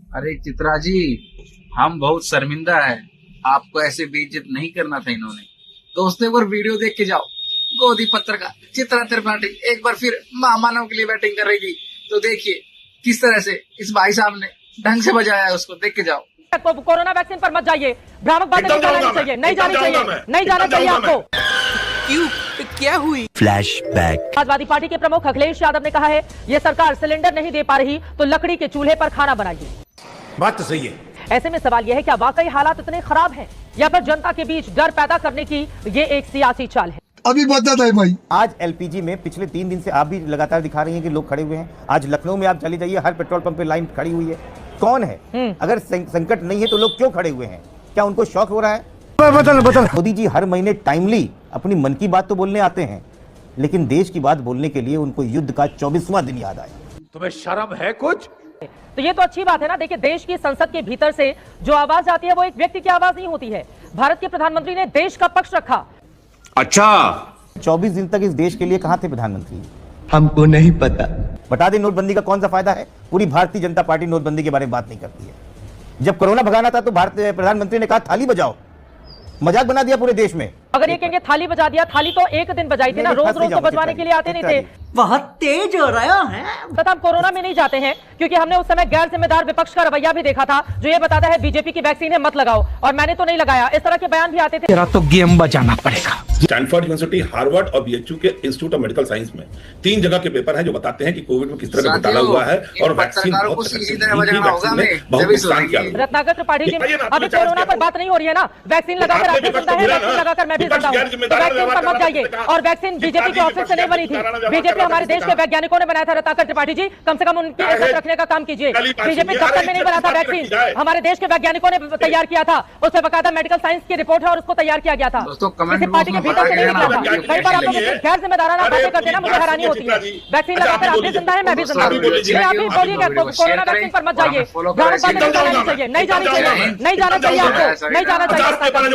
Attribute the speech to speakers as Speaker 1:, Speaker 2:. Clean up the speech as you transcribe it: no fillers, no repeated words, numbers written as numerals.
Speaker 1: अरे चित्रा जी, हम बहुत शर्मिंदा है। आपको ऐसे बेइज्जत नहीं करना था इन्होंने। दोस्तों, एक बार वीडियो देख के जाओ। गोदी पत्रकार चित्रा त्रिपाठी एक बार फिर महामानव के लिए बैटिंग कर रही थी, तो देखिए किस तरह से इस भाई साहब ने ढंग से बजाया है उसको। देख के जाओ।
Speaker 2: कोरोना वैक्सीन पर मत जाइए, भ्रामक बातें नहीं जानी चाहिए, नहीं जानी चाहिए, नहीं जाना चाहिए आपको।
Speaker 3: क्यों? क्या हुई?
Speaker 4: फ्लैशबैक।
Speaker 2: समाजवादी पार्टी के प्रमुख अखिलेश यादव ने कहा है, ये सरकार सिलेंडर नहीं दे पा रही तो लकड़ी के चूल्हे पर खाना बनाइए।
Speaker 5: बात तो सही है।
Speaker 2: ऐसे में सवाल यह है, क्या वाकई हालात इतने खराब हैं या फिर जनता के बीच डर पैदा करने की ये एक सियासी चाल है?
Speaker 6: अभी बता था भाई।
Speaker 5: आज एलपीजी में पिछले 3 दिन से आप भी लगातार दिखा रही हैं कि लोग खड़े हुए हैं। आज लखनऊ में आप चली जाइए, हर पेट्रोल पंप पे लाइन खड़ी हुई है। कौन है? अगर संकट नहीं है तो लोग क्यों खड़े हुए हैं? क्या उनको शौक हो रहा है? बदल मोदी जी हर महीने टाइमली अपनी मन की बात तो बोलने आते हैं, लेकिन देश की बात बोलने के लिए उनको युद्ध का 24वां दिन याद आया।
Speaker 7: तुम्हें शर्म है कुछ?
Speaker 2: तो ये तो अच्छी बात है ना। देखिए, देश की संसद के भीतर से जो आवाज आती है वो एक व्यक्ति की आवाज नहीं होती है। भारत के प्रधानमंत्री ने देश का पक्ष रखा।
Speaker 4: अच्छा,
Speaker 5: 24 दिन तक इस देश के लिए कहां थे प्रधानमंत्री?
Speaker 6: हमको नहीं पता।
Speaker 5: बता दें, नोटबंदी का कौन सा फायदा है? पूरी भारतीय जनता पार्टी नोटबंदी के बारे में बात नहीं करती है। जब कोरोना भगाना था तो भारतीय प्रधानमंत्री ने कहा थाली बजाओ, मजाक बना दिया पूरे देश में।
Speaker 2: अगर ये कहेंगे थाली बजा दिया, थाली तो एक दिन बजाई थी ना, रोज रोज तो बजवाने के लिए आते नहीं थे।
Speaker 3: बहुत तेज हो रहा है।
Speaker 2: तथा हम कोरोना में नहीं जाते हैं क्योंकि हमने उस समय गैर जिम्मेदार विपक्ष का रवैया भी देखा था, जो ये बताता है बीजेपी की वैक्सीन है मत लगाओ, और मैंने तो नहीं लगाया, इस तरह के बयान भी आते थे।
Speaker 4: तेरा तो गेम बजाना पड़ेगा।
Speaker 8: स्टैनफोर्ड यूनिवर्सिटी, हार्वर्ड और बीएचयू के इंस्टीट्यूट ऑफ मेडिकल साइंस में 3 जगह के पेपर हैं जो बताते हैं कि कोविड में किस तरह का घोटाला हुआ है और वैक्सीन बहुत
Speaker 2: रत्नाकर त्रिपाठी जी, अभी कोरोना पर बात नहीं हो रही है ना। वैक्सीन लगाकर आप भी जिंदा है, वैक्सीन लगाकर मैं भी जिंदा हूं। तो वैक्सीन पर मत जाइए। और वैक्सीन बीजेपी के ऑफिस से नहीं बनी थी, बीजेपी हमारे देश के वैज्ञानिकों ने बनाया था। रत्नाकर त्रिपाठी जी, कम से कम उनकी इज्जत रखने का काम कीजिए। बीजेपी दफ्तर में नहीं बना था वैक्सीन, हमारे देश के वैज्ञानिकों ने तैयार किया था। उस पर बकायदा मेडिकल साइंस की रिपोर्ट है और उसको तैयार किया गया था। किसी पार्टी के भीतर से नहीं निकला था। कई बार आप लोग गैर जिम्मेदाराना बातें करते हैं ना, मुझे हैरानी होती है। वैक्सीन लगाकर आप भी जिंदा है, मैं भी जिंदा हूं। आप भी बोलिएगा कोरोना वैक्सीन पर मत जाइए, भ्रामक बातें नहीं जानी चाहिए, नहीं जानी चाहिए, नहीं जाना चाहिए आपको, नहीं जाना चाहिए।